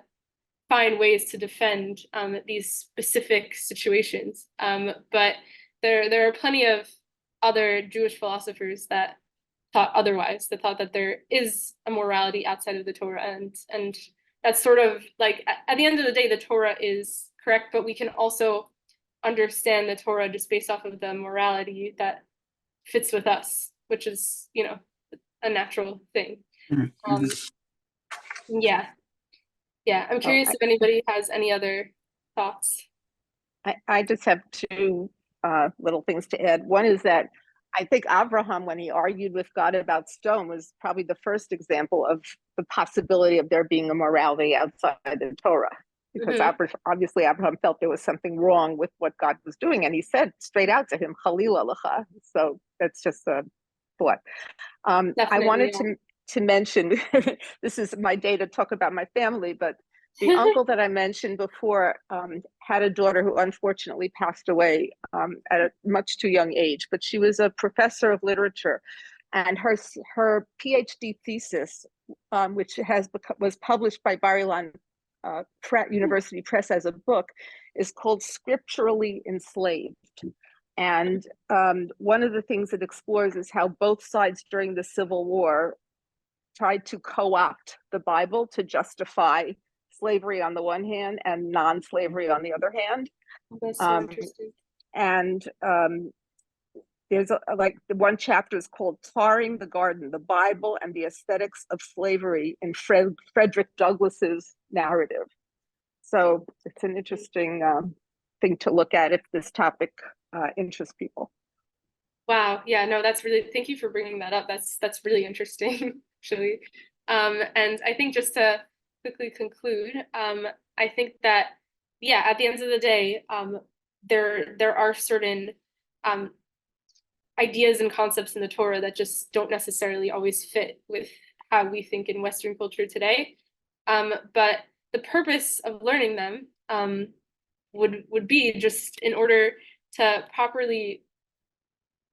find ways to defend these specific situations. But there are plenty of other Jewish philosophers that thought otherwise, that thought that there is a morality outside of the Torah, and that's sort of like, at the end of the day, the Torah is correct, but we can also understand the Torah just based off of the morality that fits with us, which is, a natural thing. Yeah, I'm curious if anybody has any other thoughts. I just have two little things to add. One is that I think Abraham, when he argued with God about stone, was probably the first example of the possibility of there being a morality outside the Torah. Because obviously Abraham felt there was something wrong with what God was doing. And he said straight out to him, Chalila lecha. So that's just a thought. I wanted to mention, this is my day to talk about my family, but the uncle that I mentioned before had a daughter who unfortunately passed away at a much too young age, but she was a professor of literature, and her PhD thesis, which was published by Bar Ilan University Press as a book, is called Scripturally Enslaved. And one of the things it explores is how both sides during the Civil War tried to co-opt the Bible to justify slavery on the one hand and non-slavery on the other hand. That's so interesting. And there's the one chapter is called Tarring the Garden, the Bible and the Aesthetics of Slavery in Frederick Douglass's narrative. So it's an interesting thing to look at if this topic interests people. Wow. Yeah, no, thank you for bringing that up. That's really interesting, actually. And I think just to quickly conclude, I think that, at the end of the day, there are certain ideas and concepts in the Torah that just don't necessarily always fit with how we think in Western culture today. But the purpose of learning them would be just in order to properly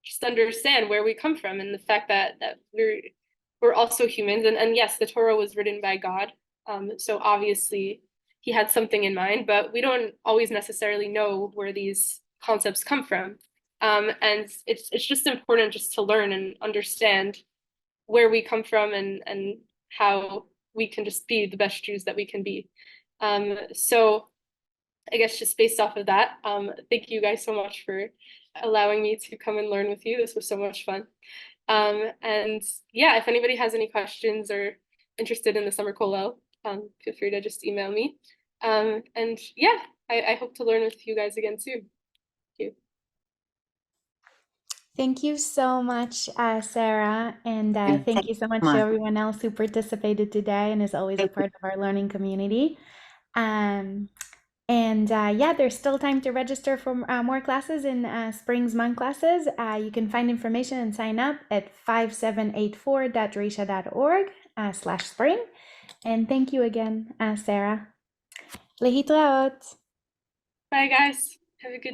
just understand where we come from and the fact that we're also humans. And yes, the Torah was written by God. So obviously he had something in mind, but we don't always necessarily know where these concepts come from. And it's just important just to learn and understand where we come from and how we can just be the best Jews that we can be. So I guess just based off of that, thank you guys so much for allowing me to come and learn with you. This was so much fun. And yeah, if anybody has any questions or interested in the summer kollel, feel free to just email me. And yeah, I hope to learn with you guys again soon. Thank you. Thank you so much, Sarah, and And thank you so much to everyone else who participated today and is always a part of our learning community. And yeah, there's still time to register for more classes in Spring Zman classes. You can find information and sign up at 5784.drisha.org/spring. And thank you again, Sarah. Lehitraot. Bye guys. Have a good